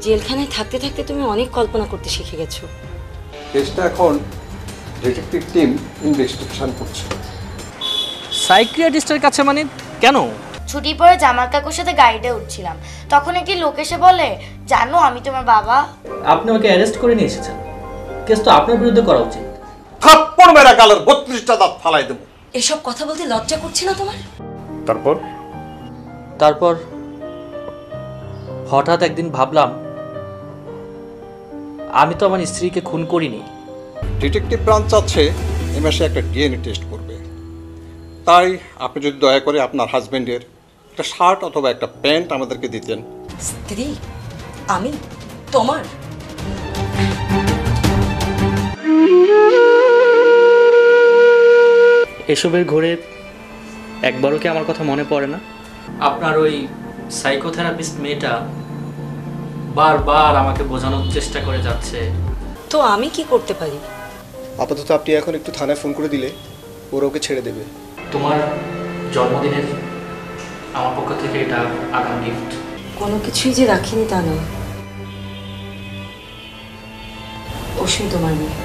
জেলখানায় থাকতে থাকতে তুমি অনেক কল্পনা করতে শিখে গেছো। কেসটা এখন ডিটেকটিভ টিম ইনভেস্টিগেশন করছে। সাইকিয়াট্রিস্টের কাছে মানে কেন? ছুটি পরে জামাল কাকুর সাথে গাড়িতে উঠছিলাম, তখন একটি লোক এসে বলে, জানো আমি তোমার বাবা। আপনি ওকে অ্যারেস্ট করে নিয়ে এসেছেন, কেস তো আপনার বিরুদ্ধে করা উচিত। থাপ্পড় মেরা গালের 32টা দাঁত ফালাই দেবো। এসব কথা বলতে লজ্জা করছে না তোমার? তারপর হঠাৎ একদিন ভাবলাম আমি তো আমার স্ত্রীকে খুন করিনি। ডিটেকটিভ ব্রাঞ্চ চাচ্ছে এই মাসে একটা ডিএনএ টেস্ট করবে। তাই আপনি যদি দয়া করে আপনার হাজবেন্ডের একটা শার্ট অথবা একটা প্যান্ট আমাদেরকে দিতেন। স্ত্রী? আমি তোমার? এসবের ঘোরে একবারও কি আমার কথা মনে পড়ে না? আপনার ওই সাইকোথেরাপিস্ট মেয়েটা বারবার আমাকে বোঝানোর চেষ্টা করে যাচ্ছে। তো আমি কি করতে পারি? আপাতত আপনি এখন একটু থানায় ফোন করে দিলে ওরা ওকে ছেড়ে দেবে। তোমার জন্মদিনের আমার পক্ষ থেকে এটা আগাম গিফট। কোনো কিছুই যে রাখিনি তা নয়, অবশ্যই তোমার মেয়ে।